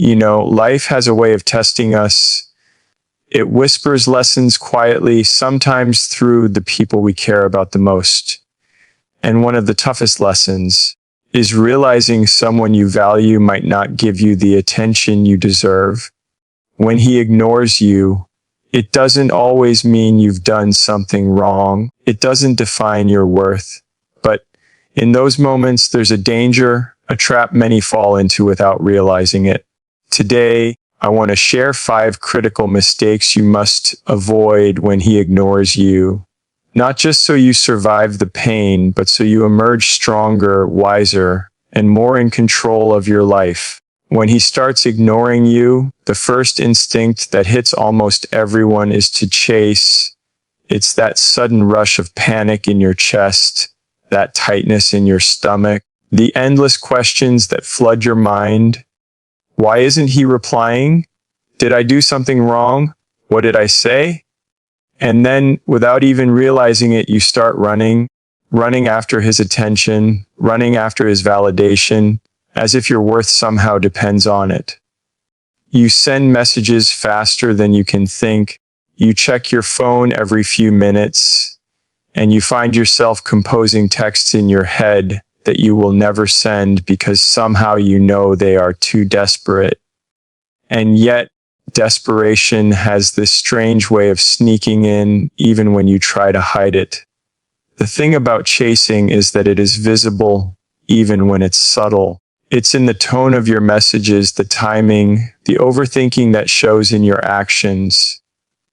Life has a way of testing us. It whispers lessons quietly, sometimes through the people we care about the most. And one of the toughest lessons is realizing someone you value might not give you the attention you deserve. When he ignores you, it doesn't always mean you've done something wrong. It doesn't define your worth. But in those moments, there's a danger, a trap many fall into without realizing it. Today, I want to share 5 critical mistakes you must avoid when he ignores you. Not just so you survive the pain, but so you emerge stronger, wiser, and more in control of your life. When he starts ignoring you, the first instinct that hits almost everyone is to chase. It's that sudden rush of panic in your chest, that tightness in your stomach, the endless questions that flood your mind. Why isn't he replying? Did I do something wrong? What did I say? And then, without even realizing it, you start running after his attention, running after his validation, as if your worth somehow depends on it. You send messages faster than you can think. You check your phone every few minutes, and you find yourself composing texts in your head that you will never send because somehow you know they are too desperate. And yet, desperation has this strange way of sneaking in even when you try to hide it. The thing about chasing is that it is visible even when it's subtle. It's in the tone of your messages, the timing, the overthinking that shows in your actions.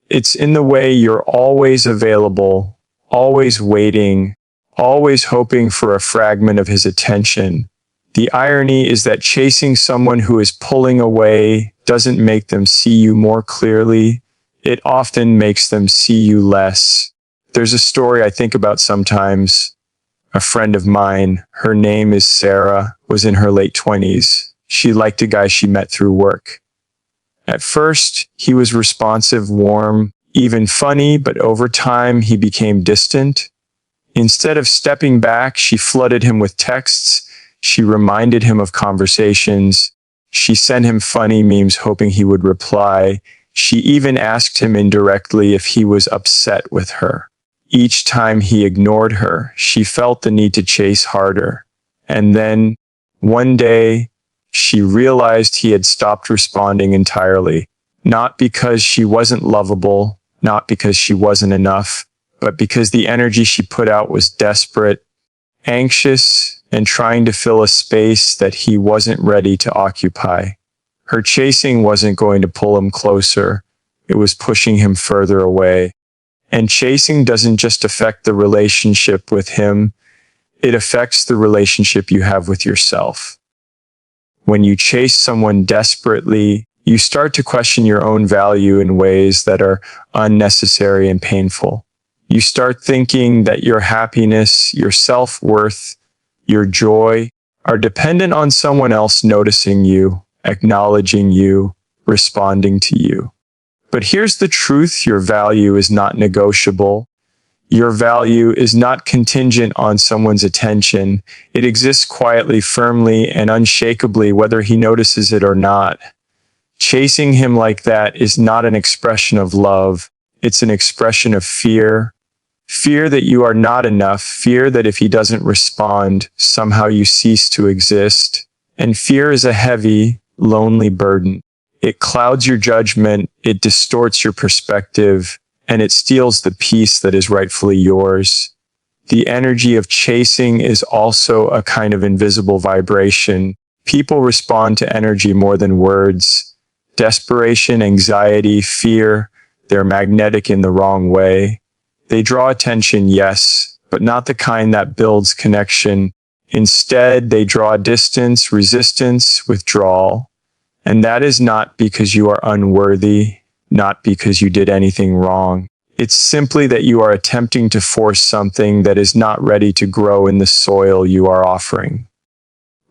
It's in the way you're always available, always waiting, always hoping for a fragment of his attention. The irony is that chasing someone who is pulling away doesn't make them see you more clearly. It often makes them see you less. There's a story I think about sometimes. A friend of mine, her name is Sarah, was in her late 20s. She liked a guy she met through work. At first, he was responsive, warm, even funny, but over time he became distant. Instead of stepping back, she flooded him with texts. She reminded him of conversations. She sent him funny memes hoping he would reply. She even asked him indirectly if he was upset with her. Each time he ignored her, she felt the need to chase harder. And then, one day, she realized he had stopped responding entirely. Not because she wasn't lovable, not because she wasn't enough, but because the energy she put out was desperate, anxious, and trying to fill a space that he wasn't ready to occupy. Her chasing wasn't going to pull him closer. It was pushing him further away. And chasing doesn't just affect the relationship with him, it affects the relationship you have with yourself. When you chase someone desperately, you start to question your own value in ways that are unnecessary and painful. You start thinking that your happiness, your self-worth, your joy are dependent on someone else noticing you, acknowledging you, responding to you. But here's the truth, your value is not negotiable. Your value is not contingent on someone's attention. It exists quietly, firmly, and unshakably, whether he notices it or not. Chasing him like that is not an expression of love. It's an expression of fear. Fear that you are not enough. Fear that if he doesn't respond, somehow you cease to exist. And fear is a heavy, lonely burden. It clouds your judgment, it distorts your perspective, and it steals the peace that is rightfully yours. The energy of chasing is also a kind of invisible vibration. People respond to energy more than words. Desperation, anxiety, fear, they're magnetic in the wrong way. They draw attention, yes, but not the kind that builds connection. Instead, they draw distance, resistance, withdrawal. And that is not because you are unworthy, not because you did anything wrong. It's simply that you are attempting to force something that is not ready to grow in the soil you are offering.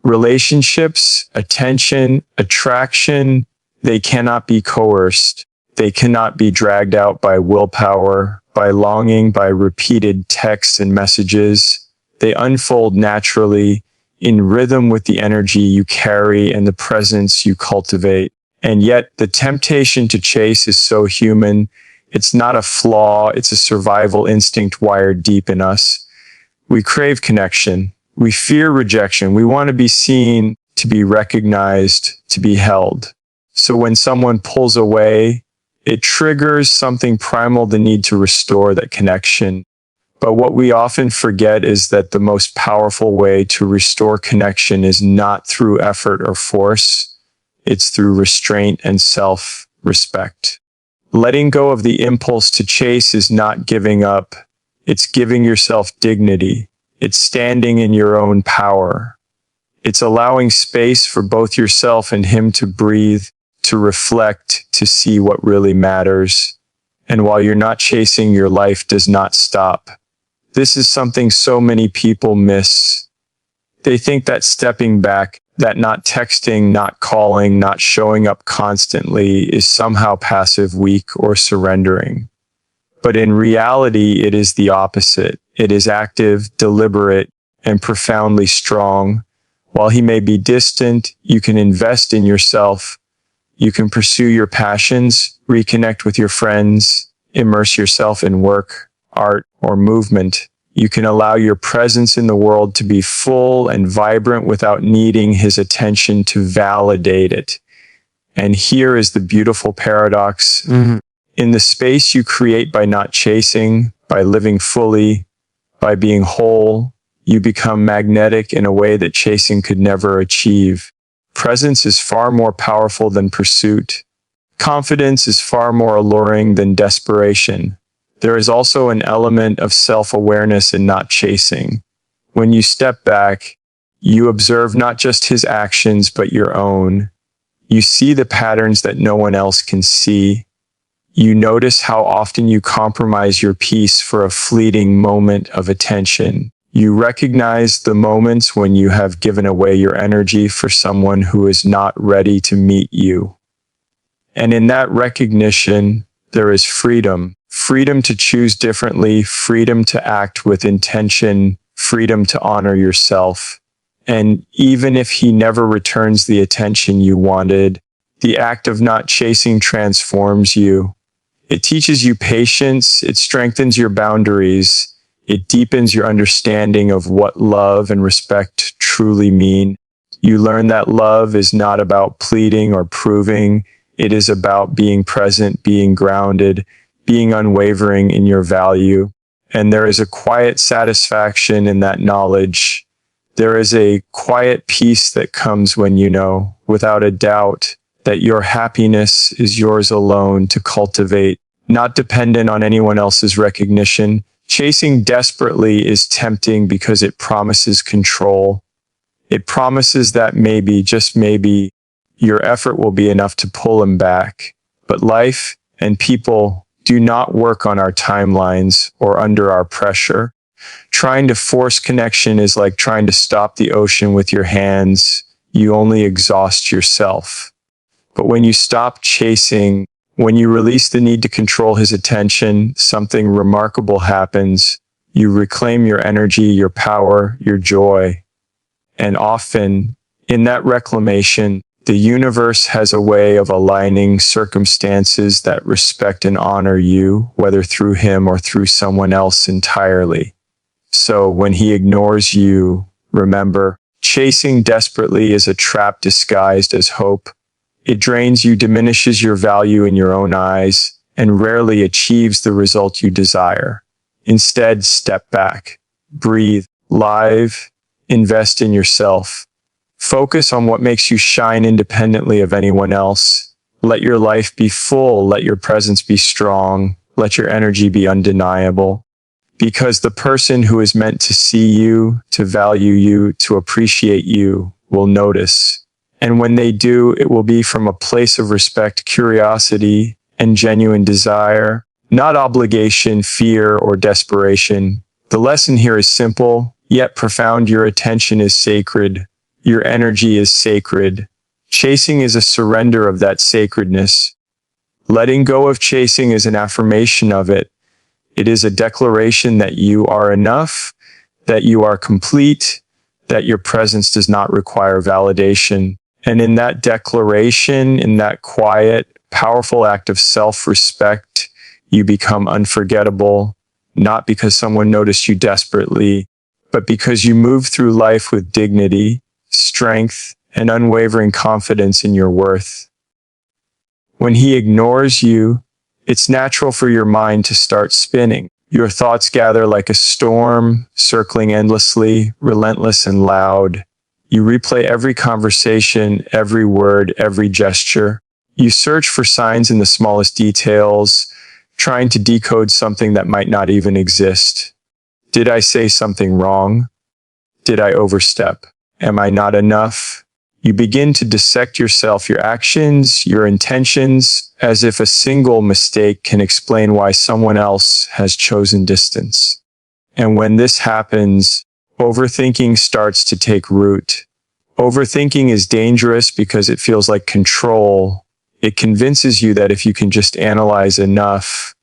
Relationships, attention, attraction, they cannot be coerced. They cannot be dragged out by willpower, by longing, by repeated texts and messages. They unfold naturally, in rhythm with the energy you carry and the presence you cultivate. And yet the temptation to chase is so human. It's not a flaw, it's a survival instinct wired deep in us. We crave connection. We fear rejection. We want to be seen, to be recognized, to be held. So when someone pulls away, it triggers something primal, the need to restore that connection. But what we often forget is that the most powerful way to restore connection is not through effort or force. It's through restraint and self-respect. Letting go of the impulse to chase is not giving up. It's giving yourself dignity. It's standing in your own power. It's allowing space for both yourself and him to breathe, to reflect, to see what really matters. And while you're not chasing, your life does not stop. This is something so many people miss. They think that stepping back, that not texting, not calling, not showing up constantly is somehow passive, weak, or surrendering. But in reality, it is the opposite. It is active, deliberate, and profoundly strong. While he may be distant, you can invest in yourself. You can pursue your passions, reconnect with your friends, immerse yourself in work, art, or movement. You can allow your presence in the world to be full and vibrant without needing his attention to validate it. And here is the beautiful paradox. In the space you create by not chasing, by living fully, by being whole, you become magnetic in a way that chasing could never achieve. Presence is far more powerful than pursuit. Confidence is far more alluring than desperation. There is also an element of self-awareness in not chasing. When you step back, you observe not just his actions, but your own. You see the patterns that no one else can see. You notice how often you compromise your peace for a fleeting moment of attention. You recognize the moments when you have given away your energy for someone who is not ready to meet you. And in that recognition, there is freedom. Freedom to choose differently, freedom to act with intention, freedom to honor yourself. And even if he never returns the attention you wanted, the act of not chasing transforms you. It teaches you patience, it strengthens your boundaries, it deepens your understanding of what love and respect truly mean. You learn that love is not about pleading or proving, it is about being present, being grounded, being unwavering in your value. And there is a quiet satisfaction in that knowledge. There is a quiet peace that comes when you know, without a doubt, that your happiness is yours alone to cultivate, not dependent on anyone else's recognition. Chasing desperately is tempting because it promises control. It promises that maybe, just maybe, your effort will be enough to pull him back. But life and people do not work on our timelines or under our pressure. Trying to force connection is like trying to stop the ocean with your hands. You only exhaust yourself. But when you stop chasing, when you release the need to control his attention, something remarkable happens. You reclaim your energy, your power, your joy. And often, in that reclamation, the universe has a way of aligning circumstances that respect and honor you, whether through him or through someone else entirely. So when he ignores you, remember, chasing desperately is a trap disguised as hope. It drains you, diminishes your value in your own eyes, and rarely achieves the result you desire. Instead, step back, breathe, live, invest in yourself. Focus on what makes you shine independently of anyone else. Let your life be full, let your presence be strong, let your energy be undeniable. Because the person who is meant to see you, to value you, to appreciate you, will notice. And when they do, it will be from a place of respect, curiosity, and genuine desire, not obligation, fear, or desperation. The lesson here is simple, yet profound. Your attention is sacred. Your energy is sacred. Chasing is a surrender of that sacredness. Letting go of chasing is an affirmation of it. It is a declaration that you are enough, that you are complete, that your presence does not require validation. And in that declaration, in that quiet, powerful act of self-respect, you become unforgettable, not because someone noticed you desperately, but because you move through life with dignity, strength, and unwavering confidence in your worth. When he ignores you, it's natural for your mind to start spinning. Your thoughts gather like a storm, circling endlessly, relentless and loud. You replay every conversation, every word, every gesture. You search for signs in the smallest details, trying to decode something that might not even exist. Did I say something wrong? Did I overstep? Am I not enough? You begin to dissect yourself, your actions, your intentions, as if a single mistake can explain why someone else has chosen distance. And when this happens, overthinking starts to take root. Overthinking is dangerous because it feels like control. It convinces you that if you can just analyze enough,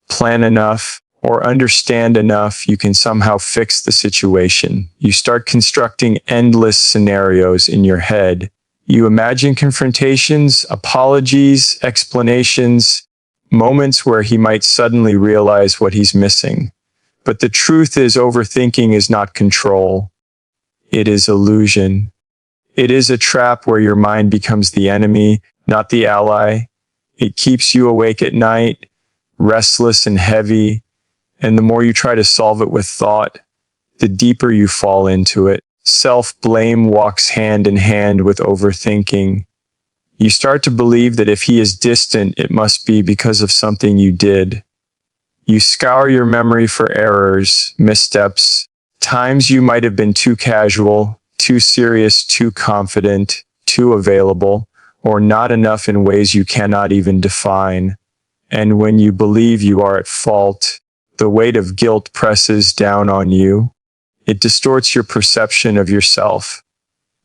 plan enough, or understand enough, you can somehow fix the situation. You start constructing endless scenarios in your head. You imagine confrontations, apologies, explanations, moments where he might suddenly realize what he's missing. But the truth is, overthinking is not control. It is illusion. It is a trap where your mind becomes the enemy, not the ally. It keeps you awake at night, restless and heavy. And the more you try to solve it with thought, the deeper you fall into it. Self-blame walks hand in hand with overthinking. You start to believe that if he is distant, it must be because of something you did. You scour your memory for errors, missteps, times you might have been too casual, too serious, too confident, too available, or not enough in ways you cannot even define. And when you believe you are at fault, the weight of guilt presses down on you. It distorts your perception of yourself.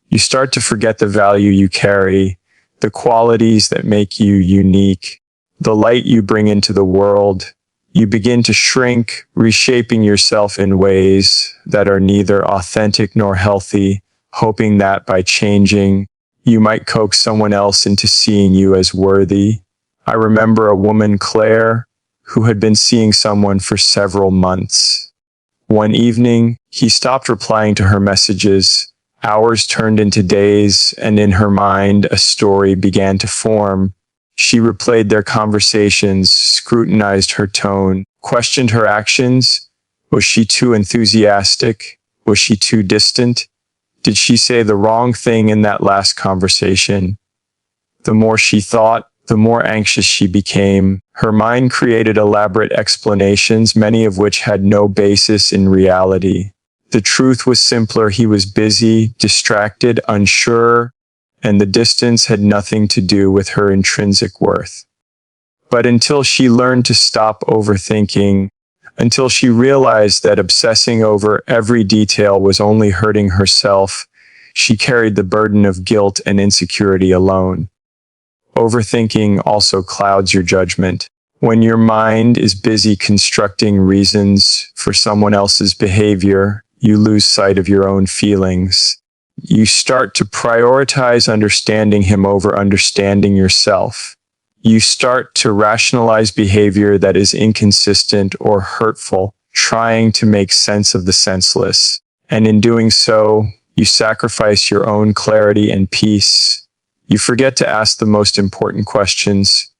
You start to forget the value you carry, the qualities that make you unique, the light you bring into the world. You begin to shrink, reshaping yourself in ways that are neither authentic nor healthy, hoping that by changing, you might coax someone else into seeing you as worthy. I remember a woman, Claire, who had been seeing someone for several months. One evening, he stopped replying to her messages. Hours turned into days, and in her mind, a story began to form. She replayed their conversations, scrutinized her tone, questioned her actions. Was she too enthusiastic? Was she too distant? Did she say the wrong thing in that last conversation? The more she thought, the more anxious she became. Her mind created elaborate explanations, many of which had no basis in reality. The truth was simpler. He was busy, distracted, unsure, and the distance had nothing to do with her intrinsic worth. But until she learned to stop overthinking, until she realized that obsessing over every detail was only hurting herself, she carried the burden of guilt and insecurity alone. Overthinking also clouds your judgment. When your mind is busy constructing reasons for someone else's behavior, you lose sight of your own feelings. You start to prioritize understanding him over understanding yourself. You start to rationalize behavior that is inconsistent or hurtful, trying to make sense of the senseless. And in doing so, you sacrifice your own clarity and peace. You forget to ask the most important questions.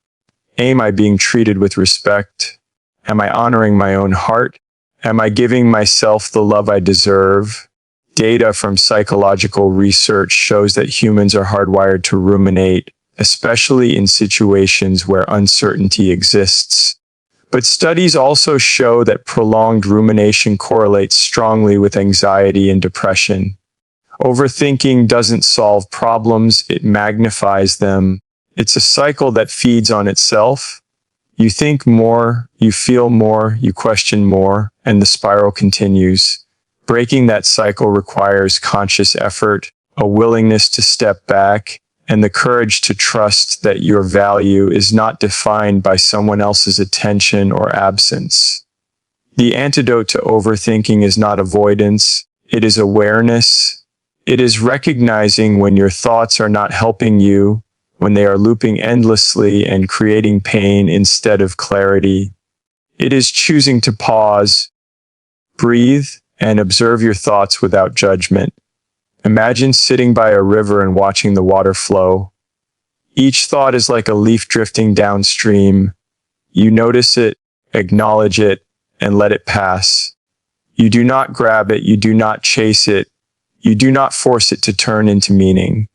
Am I being treated with respect? Am I honoring my own heart? Am I giving myself the love I deserve? Data from psychological research shows that humans are hardwired to ruminate, especially in situations where uncertainty exists. But studies also show that prolonged rumination correlates strongly with anxiety and depression. Overthinking doesn't solve problems, it magnifies them. It's a cycle that feeds on itself. You think more, you feel more, you question more, and the spiral continues. Breaking that cycle requires conscious effort, a willingness to step back, and the courage to trust that your value is not defined by someone else's attention or absence. The antidote to overthinking is not avoidance, it is awareness. It is recognizing when your thoughts are not helping you, when they are looping endlessly and creating pain instead of clarity. It is choosing to pause, breathe, and observe your thoughts without judgment. Imagine sitting by a river and watching the water flow. Each thought is like a leaf drifting downstream. You notice it, acknowledge it, and let it pass. You do not grab it, you do not chase it, you do not force it to turn into meaning.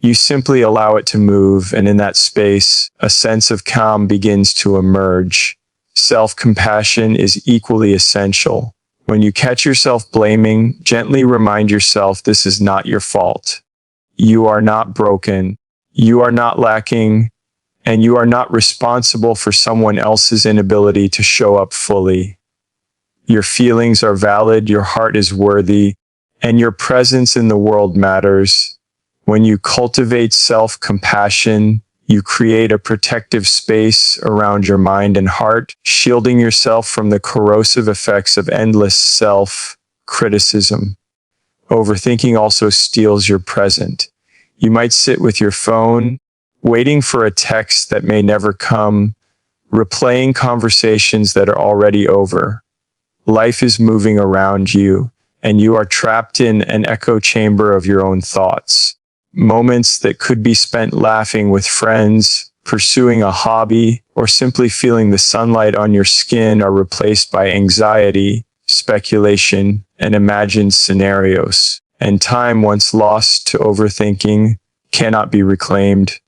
You simply allow it to move, and in that space, a sense of calm begins to emerge. Self-compassion is equally essential. When you catch yourself blaming, gently remind yourself this is not your fault. You are not broken. You are not lacking, and you are not responsible for someone else's inability to show up fully. Your feelings are valid, your heart is worthy, and your presence in the world matters. When you cultivate self-compassion, you create a protective space around your mind and heart, shielding yourself from the corrosive effects of endless self-criticism. Overthinking also steals your present. You might sit with your phone, waiting for a text that may never come, replaying conversations that are already over. Life is moving around you, and you are trapped in an echo chamber of your own thoughts. Moments that could be spent laughing with friends, pursuing a hobby, or simply feeling the sunlight on your skin are replaced by anxiety, speculation, and imagined scenarios. And time once lost to overthinking cannot be reclaimed.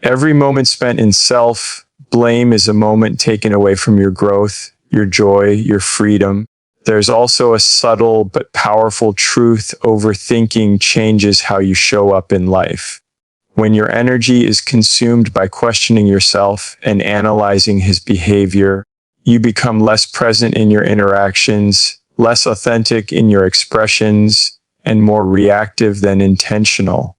Every moment spent in self-blame is a moment taken away from your growth, your joy, your freedom. There's also a subtle but powerful truth: overthinking changes how you show up in life. When your energy is consumed by questioning yourself and analyzing his behavior, you become less present in your interactions, less authentic in your expressions, and more reactive than intentional.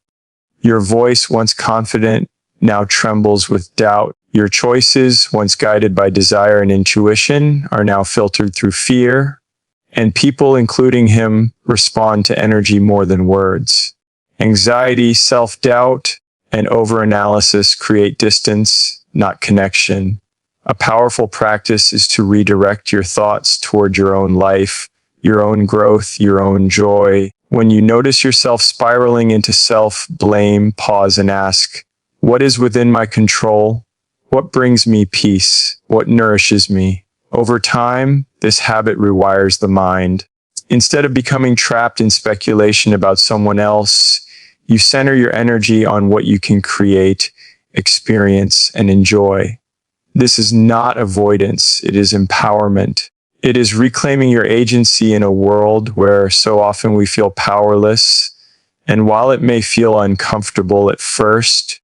Your voice, once confident, now trembles with doubt. Your choices, once guided by desire and intuition, are now filtered through fear. And people, including him, respond to energy more than words. Anxiety, self-doubt, and overanalysis create distance, not connection. A powerful practice is to redirect your thoughts toward your own life, your own growth, your own joy. When you notice yourself spiraling into self-blame, pause and ask, what is within my control? What brings me peace? What nourishes me? Over time, this habit rewires the mind. Instead of becoming trapped in speculation about someone else, you center your energy on what you can create, experience, and enjoy. This is not avoidance, it is empowerment. It is reclaiming your agency in a world where so often we feel powerless. And while it may feel uncomfortable at first,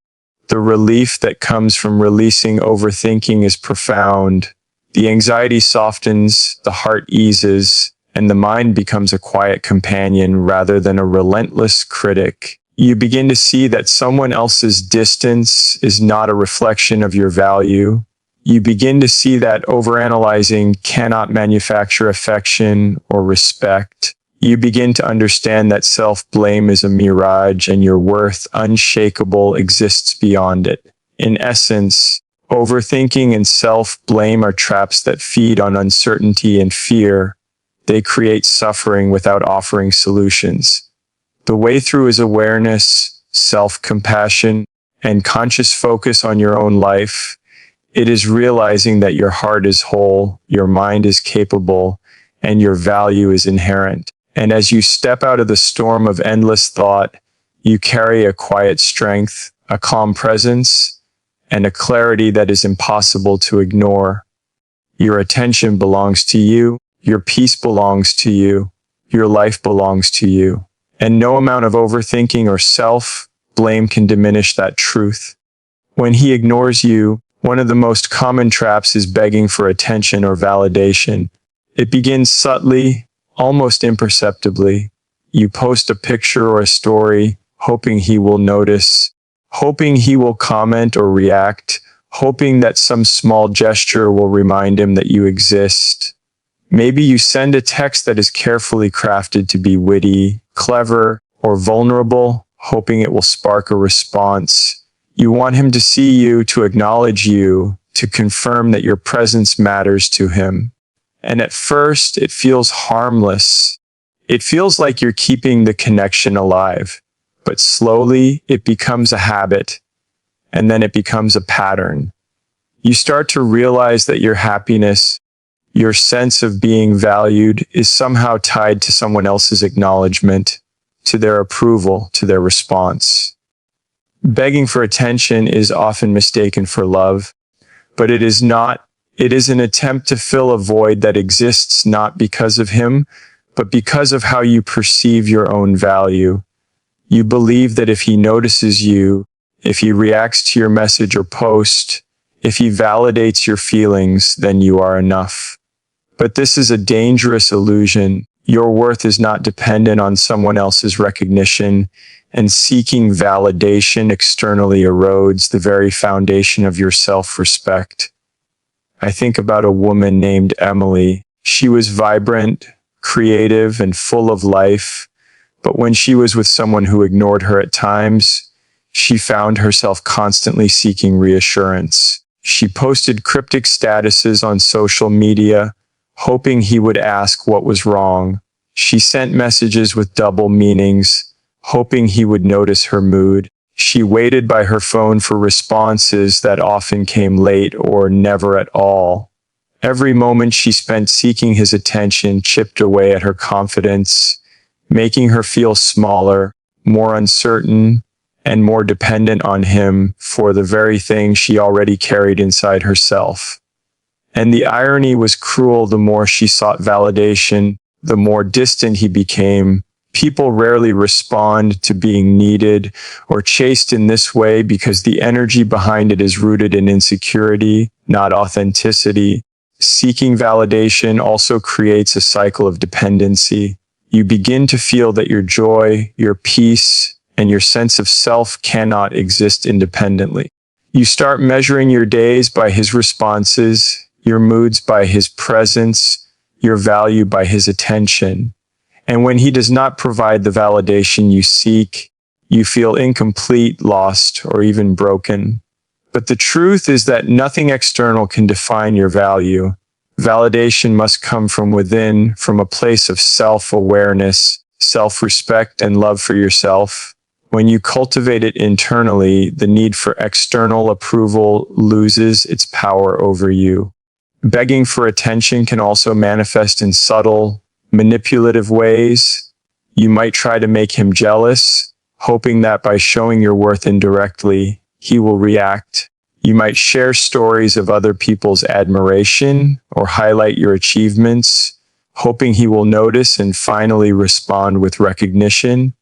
the relief that comes from releasing overthinking is profound. The anxiety softens, the heart eases, and the mind becomes a quiet companion rather than a relentless critic. You begin to see that someone else's distance is not a reflection of your value. You begin to see that overanalyzing cannot manufacture affection or respect. You begin to understand that self-blame is a mirage and your worth, unshakable, exists beyond it. In essence, overthinking and self-blame are traps that feed on uncertainty and fear. They create suffering without offering solutions. The way through is awareness, self-compassion, and conscious focus on your own life. It is realizing that your heart is whole, your mind is capable, and your value is inherent. And as you step out of the storm of endless thought, you carry a quiet strength, a calm presence, and a clarity that is impossible to ignore. Your attention belongs to you, your peace belongs to you, your life belongs to you. And no amount of overthinking or self-blame can diminish that truth. When he ignores you, one of the most common traps is begging for attention or validation. It begins subtly, almost imperceptibly. You post a picture or a story, hoping he will notice, hoping he will comment or react, hoping that some small gesture will remind him that you exist. Maybe you send a text that is carefully crafted to be witty, clever, or vulnerable, hoping it will spark a response. You want him to see you, to acknowledge you, to confirm that your presence matters to him. And at first, it feels harmless. It feels like you're keeping the connection alive. But slowly, it becomes a habit, and then it becomes a pattern. You start to realize that your happiness, your sense of being valued, is somehow tied to someone else's acknowledgement, to their approval, to their response. Begging for attention is often mistaken for love, but it is not. It is an attempt to fill a void that exists not because of him, but because of how you perceive your own value. You believe that if he notices you, if he reacts to your message or post, if he validates your feelings, then you are enough. But this is a dangerous illusion. Your worth is not dependent on someone else's recognition, and seeking validation externally erodes the very foundation of your self-respect. I think about a woman named Emily. She was vibrant, creative, and full of life, but when she was with someone who ignored her at times, she found herself constantly seeking reassurance. She posted cryptic statuses on social media, hoping he would ask what was wrong. She sent messages with double meanings, hoping he would notice her mood. She waited by her phone for responses that often came late or never at all. Every moment she spent seeking his attention chipped away at her confidence, making her feel smaller, more uncertain, and more dependent on him for the very thing she already carried inside herself. And the irony was cruel. The more she sought validation, the more distant he became. People rarely respond to being needed or chased in this way because the energy behind it is rooted in insecurity, not authenticity. Seeking validation also creates a cycle of dependency. You begin to feel that your joy, your peace, and your sense of self cannot exist independently. You start measuring your days by his responses, your moods by his presence, your value by his attention. And when he does not provide the validation you seek, you feel incomplete, lost, or even broken. But the truth is that nothing external can define your value. Validation must come from within, from a place of self-awareness, self-respect, and love for yourself. When you cultivate it internally, the need for external approval loses its power over you. Begging for attention can also manifest in subtle, manipulative ways. You might try to make him jealous, hoping that by showing your worth indirectly, he will react. You might share stories of other people's admiration or highlight your achievements, hoping he will notice and finally respond with recognition.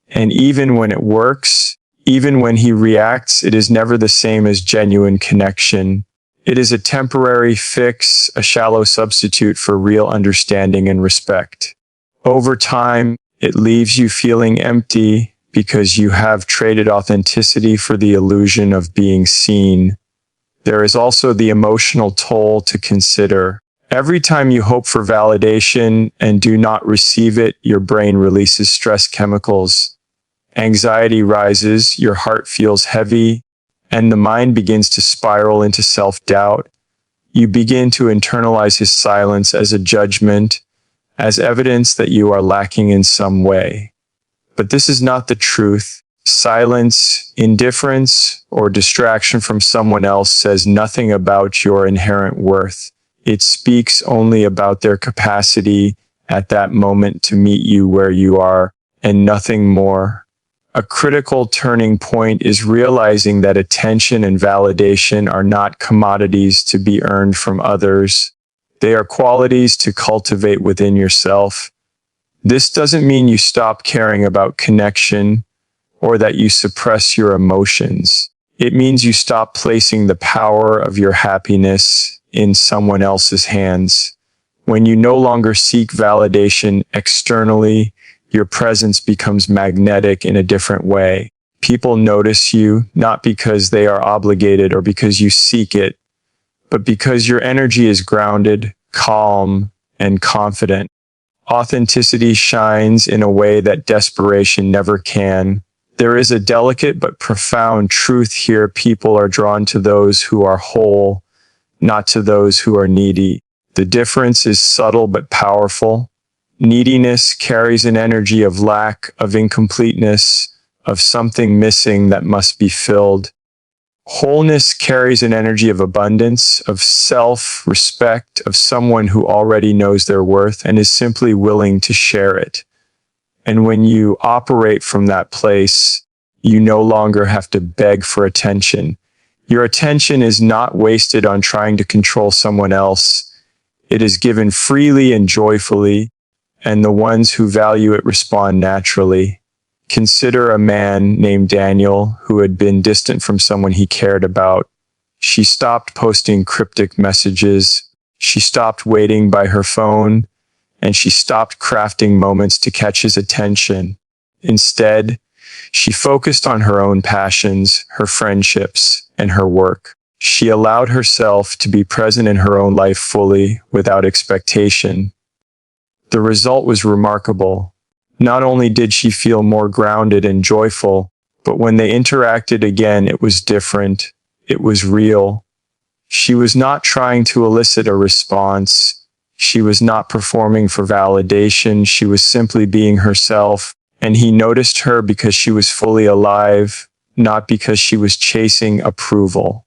And even when it works, even when he reacts, it is never the same as genuine connection. It is a temporary fix, a shallow substitute for real understanding and respect. Over time, it leaves you feeling empty because you have traded authenticity for the illusion of being seen. There is also the emotional toll to consider. Every time you hope for validation and do not receive it, your brain releases stress chemicals. Anxiety rises, your heart feels heavy, and the mind begins to spiral into self-doubt. You begin to internalize his silence as a judgment, as evidence that you are lacking in some way. But this is not the truth. Silence, indifference, or distraction from someone else says nothing about your inherent worth. It speaks only about their capacity at that moment to meet you where you are, and nothing more. A critical turning point is realizing that attention and validation are not commodities to be earned from others. They are qualities to cultivate within yourself. This doesn't mean you stop caring about connection or that you suppress your emotions. It means you stop placing the power of your happiness in someone else's hands. When you no longer seek validation externally, your presence becomes magnetic in a different way. People notice you not because they are obligated or because you seek it, but because your energy is grounded, calm, and confident. Authenticity shines in a way that desperation never can. There is a delicate but profound truth here. People are drawn to those who are whole, not to those who are needy. The difference is subtle but powerful. Neediness carries an energy of lack, of incompleteness, of something missing that must be filled. Wholeness carries an energy of abundance, of self-respect, of someone who already knows their worth and is simply willing to share it. And when you operate from that place, you no longer have to beg for attention. Your attention is not wasted on trying to control someone else. It is given freely and joyfully, and the ones who value it respond naturally. Consider a man named Daniel who had been distant from someone he cared about. She stopped posting cryptic messages. She stopped waiting by her phone, and she stopped crafting moments to catch his attention. Instead, she focused on her own passions, her friendships, and her work. She allowed herself to be present in her own life fully, without expectation. The result was remarkable. Not only did she feel more grounded and joyful, but when they interacted again, it was different. It was real. She was not trying to elicit a response. She was not performing for validation. She was simply being herself, and he noticed her because she was fully alive, not because she was chasing approval.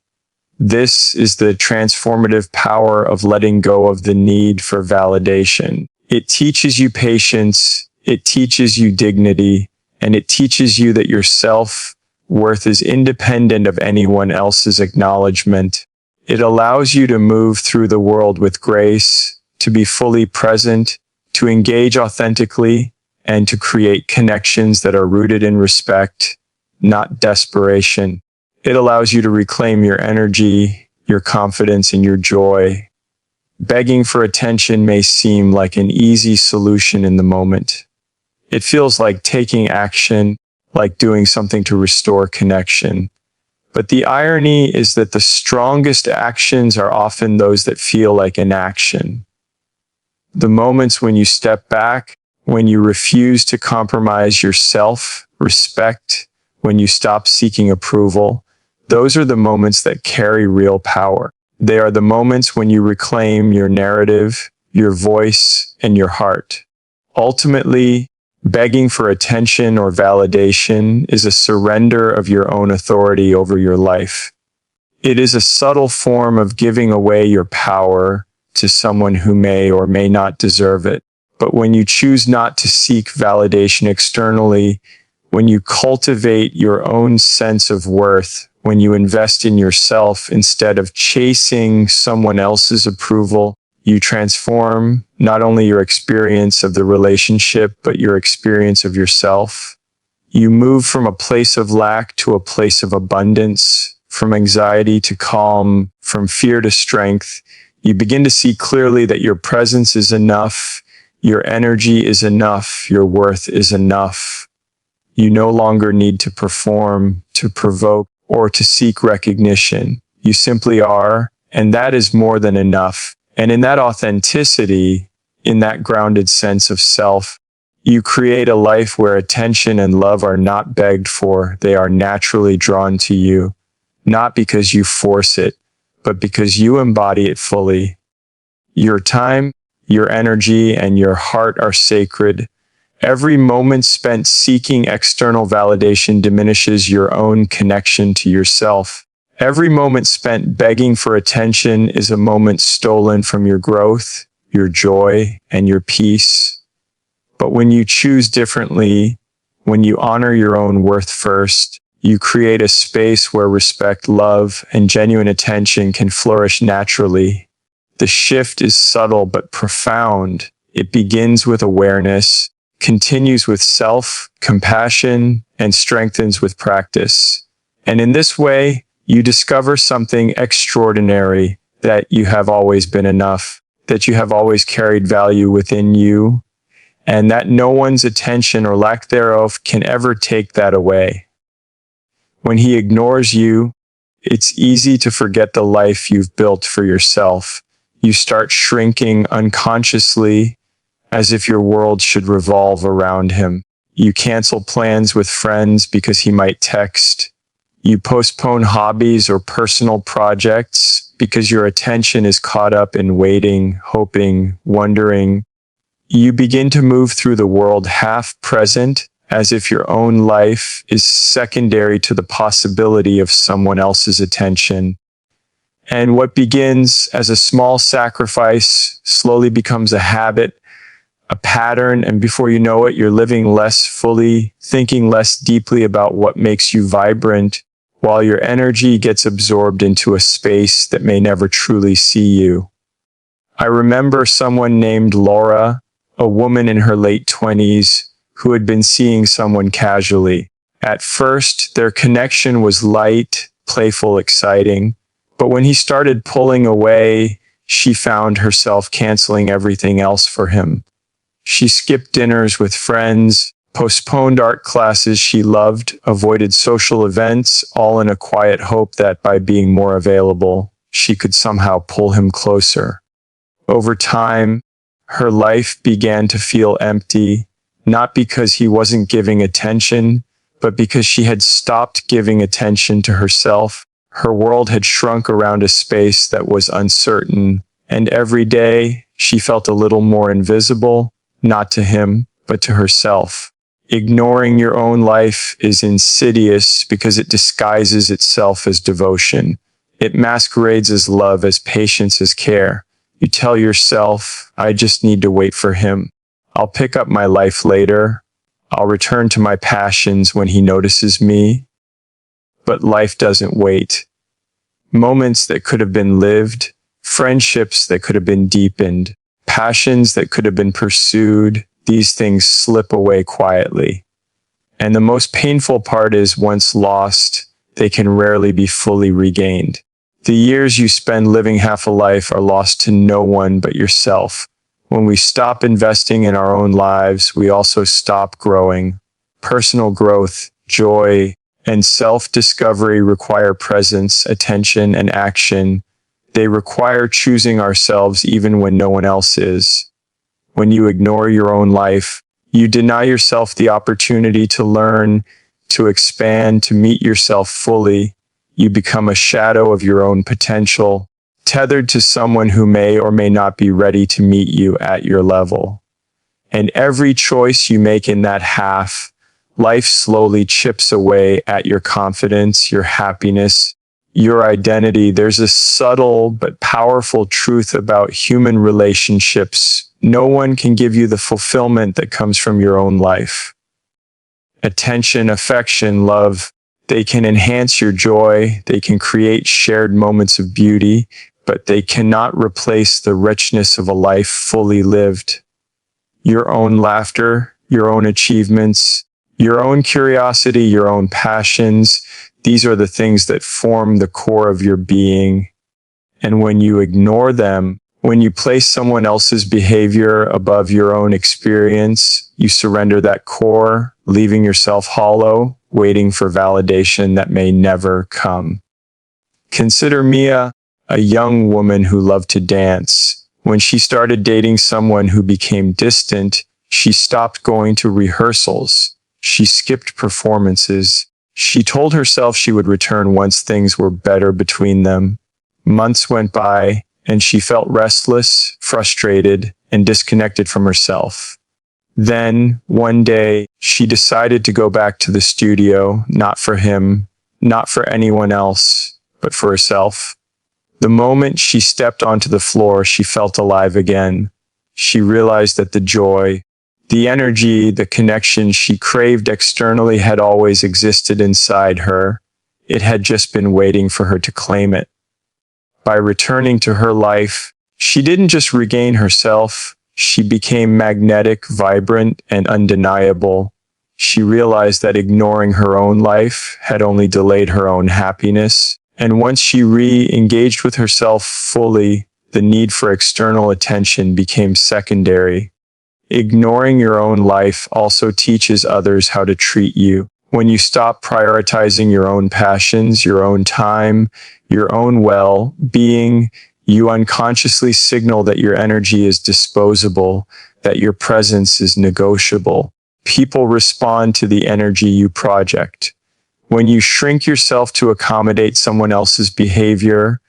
This is the transformative power of letting go of the need for validation. It teaches you patience. It teaches you dignity, and it teaches you that your self-worth is independent of anyone else's acknowledgement. It allows you to move through the world with grace, to be fully present, to engage authentically, and to create connections that are rooted in respect, not desperation. It allows you to reclaim your energy, your confidence, and your joy. Begging for attention may seem like an easy solution in the moment. It feels like taking action, like doing something to restore connection. But the irony is that the strongest actions are often those that feel like inaction. The moments when you step back, when you refuse to compromise your self-respect, when you stop seeking approval, those are the moments that carry real power. They are the moments when you reclaim your narrative, your voice, and your heart. Ultimately, begging for attention or validation is a surrender of your own authority over your life. It is a subtle form of giving away your power to someone who may or may not deserve it. But when you choose not to seek validation externally, when you cultivate your own sense of worth, when you invest in yourself instead of chasing someone else's approval, you transform not only your experience of the relationship, but your experience of yourself. You move from a place of lack to a place of abundance, from anxiety to calm, from fear to strength. You begin to see clearly that your presence is enough, your energy is enough, your worth is enough. You no longer need to perform, to provoke, or to seek recognition. You simply are, and that is more than enough. And in that authenticity, in that grounded sense of self, you create a life where attention and love are not begged for. They are naturally drawn to you, not because you force it, but because you embody it fully. Your time, your energy, and your heart are sacred. Every moment spent seeking external validation diminishes your own connection to yourself. Every moment spent begging for attention is a moment stolen from your growth, your joy, and your peace. But when you choose differently, when you honor your own worth first, you create a space where respect, love, and genuine attention can flourish naturally. The shift is subtle but profound. It begins with awareness, continues with self-compassion, and strengthens with practice. And in this way, you discover something extraordinary, that you have always been enough, that you have always carried value within you, and that no one's attention or lack thereof can ever take that away. When he ignores you, it's easy to forget the life you've built for yourself. You start shrinking unconsciously, as if your world should revolve around him. You cancel plans with friends because he might text. You postpone hobbies or personal projects because your attention is caught up in waiting, hoping, wondering. You begin to move through the world half present, as if your own life is secondary to the possibility of someone else's attention. And what begins as a small sacrifice slowly becomes a habit, a pattern, and before you know it, you're living less fully, thinking less deeply about what makes you vibrant, while your energy gets absorbed into a space that may never truly see you. I remember someone named Laura, a woman in her late 20s, who had been seeing someone casually. At first, their connection was light, playful, exciting, but when he started pulling away, she found herself canceling everything else for him. She skipped dinners with friends, postponed art classes she loved, avoided social events, all in a quiet hope that by being more available, she could somehow pull him closer. Over time, her life began to feel empty, not because he wasn't giving attention, but because she had stopped giving attention to herself. Her world had shrunk around a space that was uncertain, and every day she felt a little more invisible, not to him, but to herself. Ignoring your own life is insidious because it disguises itself as devotion. It masquerades as love, as patience, as care. You tell yourself, I just need to wait for him. I'll pick up my life later. I'll return to my passions when he notices me. But life doesn't wait. Moments that could have been lived, friendships that could have been deepened, passions that could have been pursued, these things slip away quietly. And the most painful part is, once lost, they can rarely be fully regained. The years you spend living half a life are lost to no one but yourself. When we stop investing in our own lives, we also stop growing. Personal growth, joy, and self-discovery require presence, attention, and action. They require choosing ourselves even when no one else is. When you ignore your own life, you deny yourself the opportunity to learn, to expand, to meet yourself fully. You become a shadow of your own potential, tethered to someone who may or may not be ready to meet you at your level. And every choice you make in that half, life slowly chips away at your confidence, your happiness, your identity. There's a subtle but powerful truth about human relationships. No one can give you the fulfillment that comes from your own life. Attention, affection, love, they can enhance your joy, they can create shared moments of beauty, but they cannot replace the richness of a life fully lived. Your own laughter, your own achievements, your own curiosity, your own passions, these are the things that form the core of your being. And when you ignore them, when you place someone else's behavior above your own experience, you surrender that core, leaving yourself hollow, waiting for validation that may never come. Consider Mia, a young woman who loved to dance. When she started dating someone who became distant, she stopped going to rehearsals. She skipped performances. She told herself she would return once things were better between them. Months went by, and she felt restless, frustrated, and disconnected from herself. Then, one day, she decided to go back to the studio, not for him, not for anyone else, but for herself. The moment she stepped onto the floor, she felt alive again. She realized that the joy, the energy, the connection she craved externally had always existed inside her. It had just been waiting for her to claim it. By returning to her life, she didn't just regain herself, she became magnetic, vibrant, and undeniable. She realized that ignoring her own life had only delayed her own happiness, and once she re-engaged with herself fully, the need for external attention became secondary. Ignoring your own life also teaches others how to treat you. When you stop prioritizing your own passions, your own time, your own well-being, You unconsciously signal that your energy is disposable, that your presence is negotiable. People respond to the energy you project. When you shrink yourself to accommodate someone else's behavior,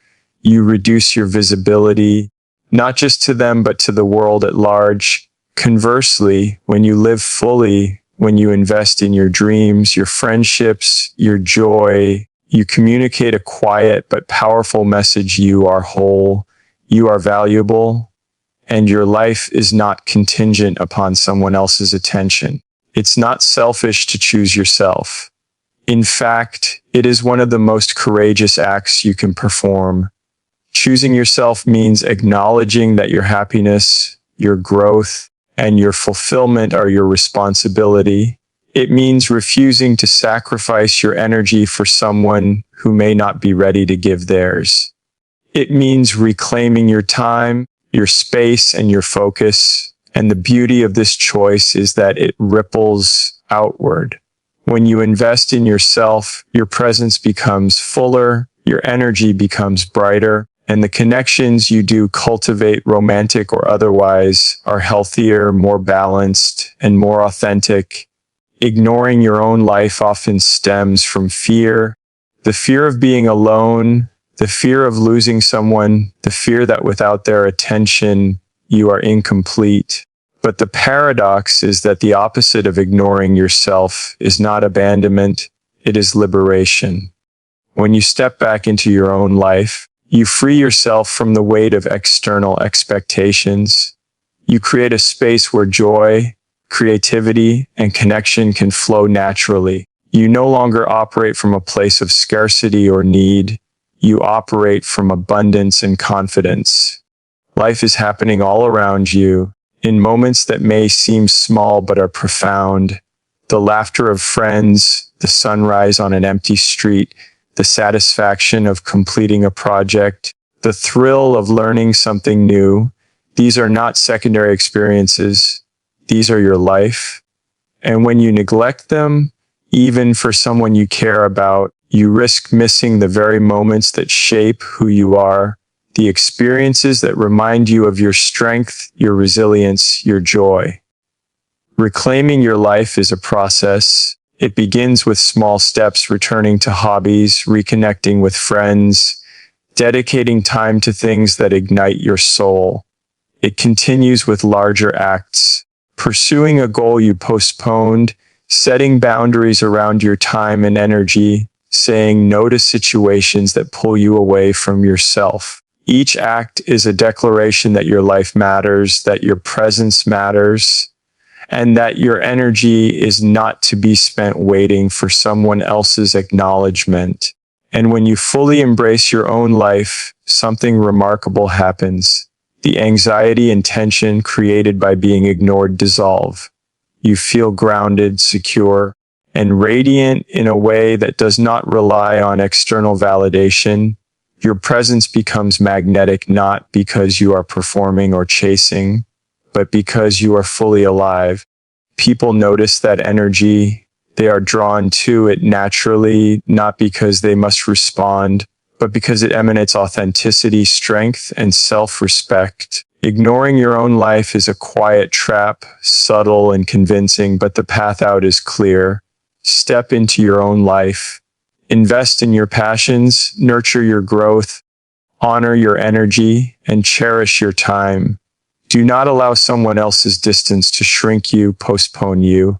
you reduce your visibility, not just to them, but to the world at large. Conversely, when you live fully, when you invest in your dreams, your friendships, your joy, you communicate a quiet but powerful message. You are whole, you are valuable, and your life is not contingent upon someone else's attention. It's not selfish to choose yourself. In fact, it is one of the most courageous acts you can perform. Choosing yourself means acknowledging that your happiness, your growth, and your fulfillment are your responsibility. It means refusing to sacrifice your energy for someone who may not be ready to give theirs. It means reclaiming your time, your space, and your focus. And the beauty of this choice is that it ripples outward. When you invest in yourself, your presence becomes fuller, your energy becomes brighter, and the connections you do cultivate, romantic or otherwise, are healthier, more balanced, and more authentic. Ignoring your own life often stems from fear, the fear of being alone, the fear of losing someone, the fear that without their attention, you are incomplete. But the paradox is that the opposite of ignoring yourself is not abandonment, it is liberation. When you step back into your own life, you free yourself from the weight of external expectations. You create a space where joy, creativity, and connection can flow naturally. You no longer operate from a place of scarcity or need. You operate from abundance and confidence. Life is happening all around you, in moments that may seem small but are profound. The laughter of friends, the sunrise on an empty street, the satisfaction of completing a project, the thrill of learning something new. These are not secondary experiences. These are your life. And when you neglect them, even for someone you care about, you risk missing the very moments that shape who you are, the experiences that remind you of your strength, your resilience, your joy. Reclaiming your life is a process. It begins with small steps, returning to hobbies, reconnecting with friends, dedicating time to things that ignite your soul. It continues with larger acts, pursuing a goal you postponed, setting boundaries around your time and energy, saying no to situations that pull you away from yourself. Each act is a declaration that your life matters, that your presence matters, and that your energy is not to be spent waiting for someone else's acknowledgement. And when you fully embrace your own life, something remarkable happens. The anxiety and tension created by being ignored dissolve. You feel grounded, secure, and radiant in a way that does not rely on external validation. Your presence becomes magnetic not because you are performing or chasing, but because you are fully alive. People notice that energy. They are drawn to it naturally, not because they must respond, but because it emanates authenticity, strength, and self-respect. Ignoring your own life is a quiet trap, subtle and convincing, but the path out is clear. Step into your own life. Invest in your passions, nurture your growth, honor your energy, and cherish your time. Do not allow someone else's distance to shrink you, postpone you,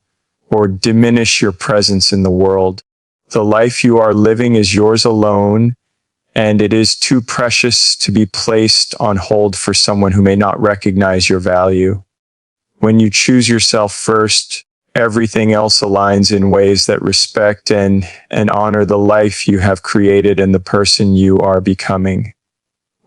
or diminish your presence in the world. The life you are living is yours alone, and it is too precious to be placed on hold for someone who may not recognize your value. When you choose yourself first, everything else aligns in ways that respect and honor the life you have created and the person you are becoming.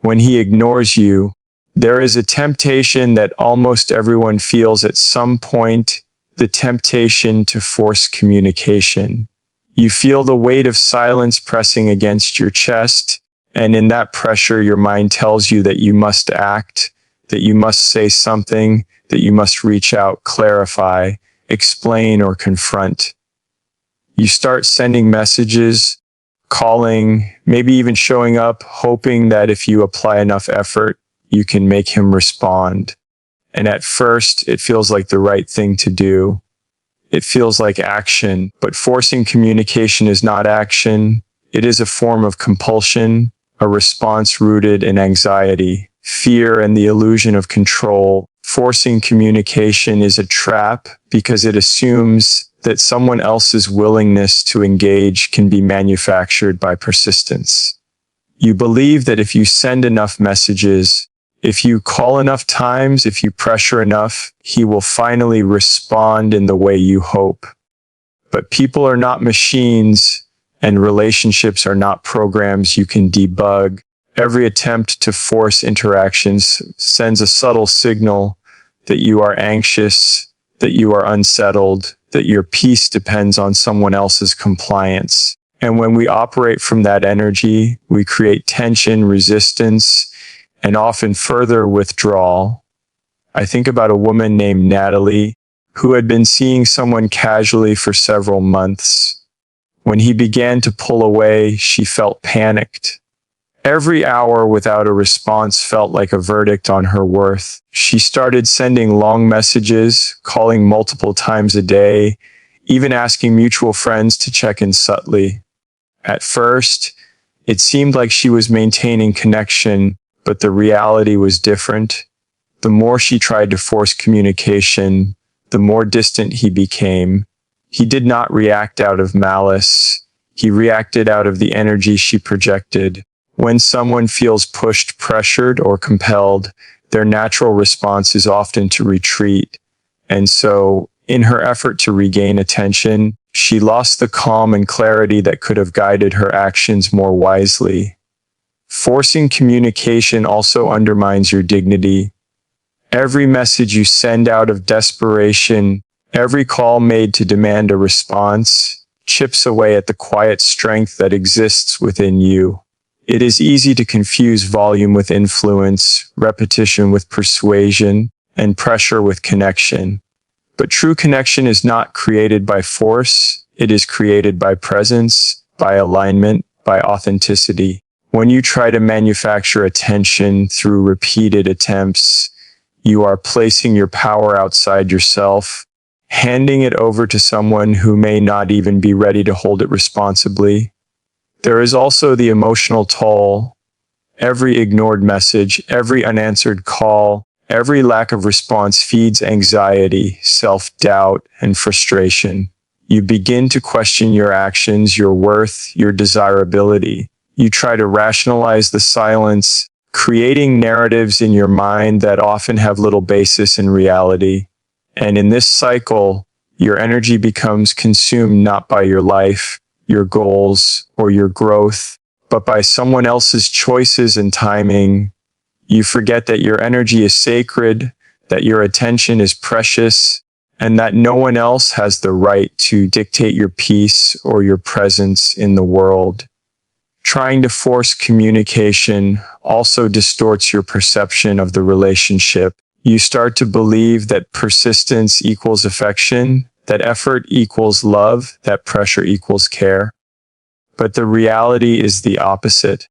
When he ignores you, there is a temptation that almost everyone feels at some point, the temptation to force communication. You feel the weight of silence pressing against your chest, and in that pressure, your mind tells you that you must act, that you must say something, that you must reach out, clarify, explain, or confront. You start sending messages, calling, maybe even showing up, hoping that if you apply enough effort, you can make him respond. And at first, it feels like the right thing to do. It feels like action, but forcing communication is not action. It is a form of compulsion, a response rooted in anxiety, fear, and the illusion of control. Forcing communication is a trap because it assumes that someone else's willingness to engage can be manufactured by persistence. You believe that if you send enough messages, if you call enough times, if you pressure enough, he will finally respond in the way you hope. But people are not machines, and relationships are not programs you can debug. Every attempt to force interactions sends a subtle signal that you are anxious, that you are unsettled, that your peace depends on someone else's compliance. And when we operate from that energy, we create tension, resistance, and often further withdrawal. I think about a woman named Natalie who had been seeing someone casually for several months. When he began to pull away, she felt panicked. Every hour without a response felt like a verdict on her worth. She started sending long messages, calling multiple times a day, even asking mutual friends to check in subtly. At first, it seemed like she was maintaining connection, but the reality was different. The more she tried to force communication, the more distant he became. He did not react out of malice. He reacted out of the energy she projected. When someone feels pushed, pressured, or compelled, their natural response is often to retreat. And so, in her effort to regain attention, she lost the calm and clarity that could have guided her actions more wisely. Forcing communication also undermines your dignity. Every message you send out of desperation, every call made to demand a response, chips away at the quiet strength that exists within you. It is easy to confuse volume with influence, repetition with persuasion, and pressure with connection. But true connection is not created by force. It is created by presence, by alignment, by authenticity. When you try to manufacture attention through repeated attempts, you are placing your power outside yourself, handing it over to someone who may not even be ready to hold it responsibly. There is also the emotional toll. Every ignored message, every unanswered call, every lack of response feeds anxiety, self-doubt, and frustration. You begin to question your actions, your worth, your desirability. You try to rationalize the silence, creating narratives in your mind that often have little basis in reality. And in this cycle, your energy becomes consumed not by your life, your goals, or your growth, but by someone else's choices and timing. You forget that your energy is sacred, that your attention is precious, and that no one else has the right to dictate your peace or your presence in the world. Trying to force communication also distorts your perception of the relationship. You start to believe that persistence equals affection, that effort equals love, that pressure equals care. But the reality is the opposite.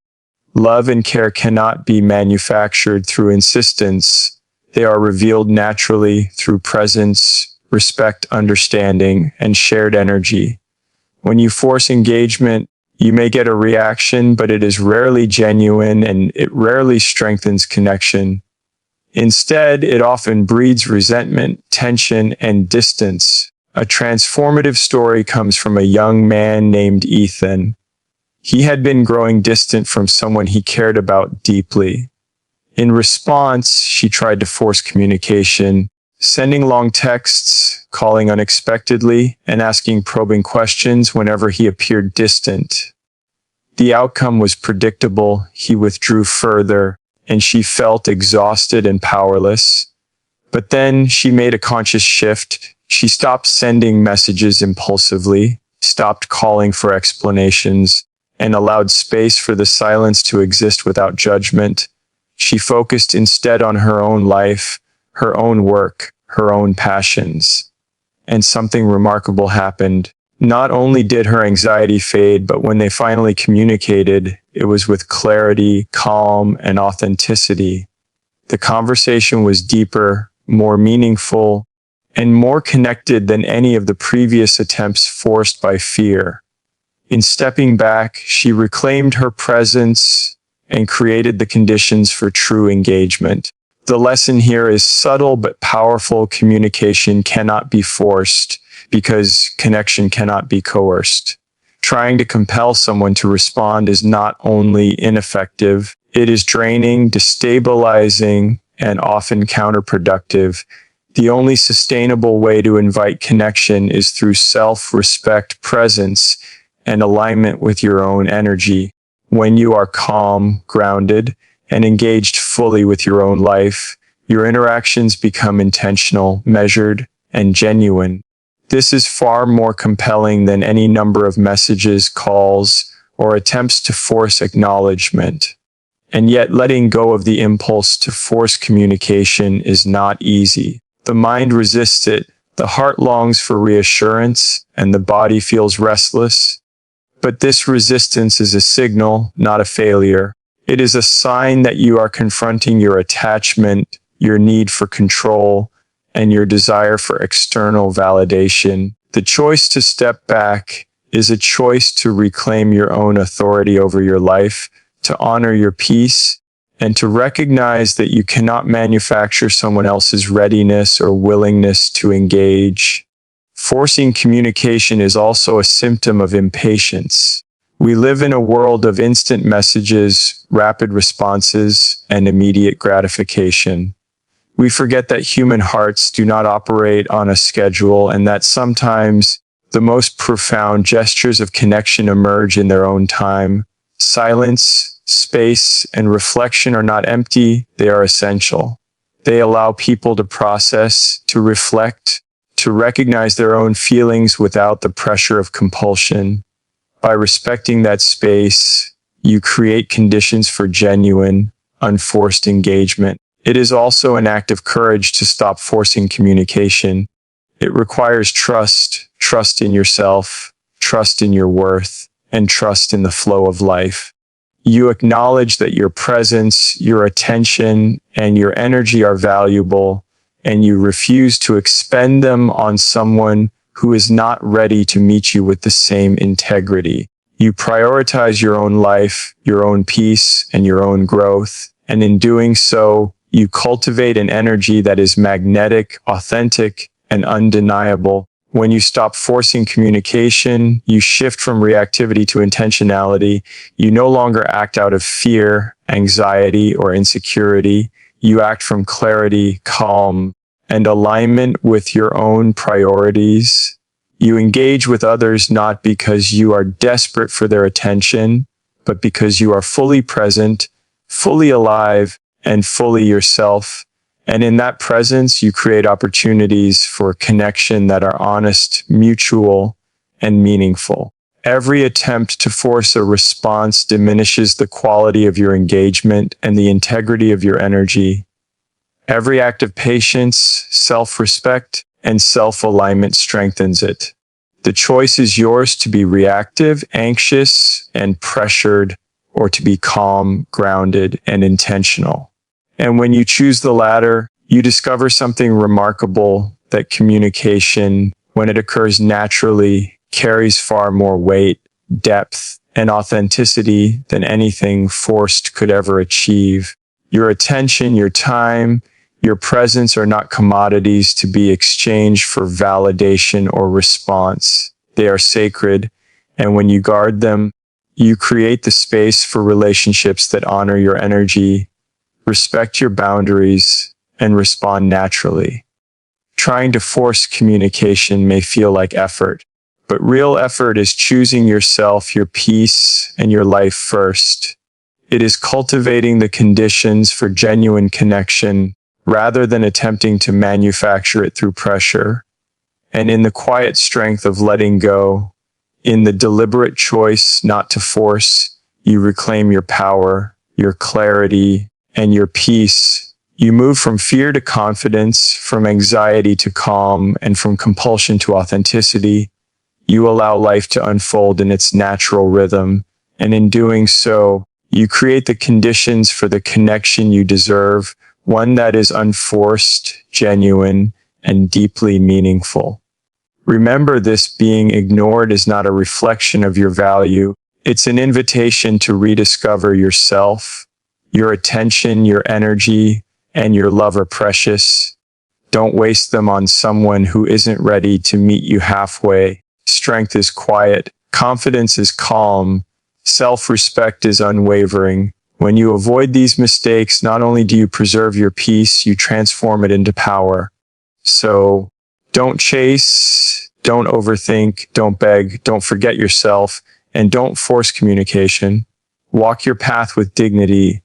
Love and care cannot be manufactured through insistence. They are revealed naturally through presence, respect, understanding, and shared energy. When you force engagement, you may get a reaction, but it is rarely genuine and it rarely strengthens connection. Instead, it often breeds resentment, tension, and distance. A transformative story comes from a young man named Ethan. He had been growing distant from someone he cared about deeply. In response, she tried to force communication, sending long texts, calling unexpectedly, and asking probing questions whenever he appeared distant. The outcome was predictable. He withdrew further, and she felt exhausted and powerless. But then she made a conscious shift. She stopped sending messages impulsively, stopped calling for explanations, and allowed space for the silence to exist without judgment. She focused instead on her own life, her own work, her own passions. And something remarkable happened. Not only did her anxiety fade, but when they finally communicated, it was with clarity, calm, and authenticity. The conversation was deeper, more meaningful, and more connected than any of the previous attempts forced by fear. In stepping back, she reclaimed her presence and created the conditions for true engagement. The lesson here is subtle but powerful. Communication cannot be forced because connection cannot be coerced. Trying to compel someone to respond is not only ineffective, it is draining, destabilizing, and often counterproductive. The only sustainable way to invite connection is through self-respect, presence, and alignment with your own energy. When you are calm, grounded, and engaged fully with your own life, your interactions become intentional, measured, and genuine. This is far more compelling than any number of messages, calls, or attempts to force acknowledgement. And yet, letting go of the impulse to force communication is not easy. The mind resists it, the heart longs for reassurance, and the body feels restless. But this resistance is a signal, not a failure. It is a sign that you are confronting your attachment, your need for control, and your desire for external validation. The choice to step back is a choice to reclaim your own authority over your life, to honor your peace, and to recognize that you cannot manufacture someone else's readiness or willingness to engage. Forcing communication is also a symptom of impatience. We live in a world of instant messages, rapid responses, and immediate gratification. We forget that human hearts do not operate on a schedule and that sometimes the most profound gestures of connection emerge in their own time. Silence, space, and reflection are not empty, they are essential. They allow people to process, to reflect, to recognize their own feelings without the pressure of compulsion. By respecting that space, you create conditions for genuine, unforced engagement. It is also an act of courage to stop forcing communication. It requires trust, trust in yourself, trust in your worth, and trust in the flow of life. You acknowledge that your presence, your attention, and your energy are valuable, and you refuse to expend them on someone who is not ready to meet you with the same integrity. You prioritize your own life, your own peace, and your own growth, and in doing so, you cultivate an energy that is magnetic, authentic, and undeniable. When you stop forcing communication, you shift from reactivity to intentionality. You no longer act out of fear, anxiety, or insecurity. You act from clarity, calm, and alignment with your own priorities. You engage with others not because you are desperate for their attention, but because you are fully present, fully alive, and fully yourself. And in that presence, you create opportunities for connection that are honest, mutual, and meaningful. Every attempt to force a response diminishes the quality of your engagement and the integrity of your energy. Every act of patience, self-respect, and self-alignment strengthens it. The choice is yours to be reactive, anxious, and pressured, or to be calm, grounded, and intentional. And when you choose the latter, you discover something remarkable, that communication, when it occurs naturally, carries far more weight, depth, and authenticity than anything forced could ever achieve. Your attention, your time, your presence are not commodities to be exchanged for validation or response. They are sacred, and when you guard them, you create the space for relationships that honor your energy, respect your boundaries, and respond naturally. Trying to force communication may feel like effort, but real effort is choosing yourself, your peace, and your life first. It is cultivating the conditions for genuine connection rather than attempting to manufacture it through pressure. And in the quiet strength of letting go, in the deliberate choice not to force, you reclaim your power, your clarity, and your peace. You move from fear to confidence, from anxiety to calm, and from compulsion to authenticity. You allow life to unfold in its natural rhythm, and in doing so, you create the conditions for the connection you deserve, one that is unforced, genuine, and deeply meaningful. Remember, this being ignored is not a reflection of your value. It's an invitation to rediscover yourself. Your attention, your energy, and your love are precious. Don't waste them on someone who isn't ready to meet you halfway. Strength is quiet. Confidence is calm. Self-respect is unwavering. When you avoid these mistakes, not only do you preserve your peace, you transform it into power. So, don't chase, don't overthink, don't beg, don't forget yourself, and don't force communication. Walk your path with dignity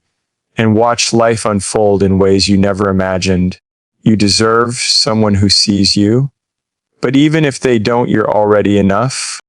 and watch life unfold in ways you never imagined. You deserve someone who sees you, but even if they don't, you're already enough.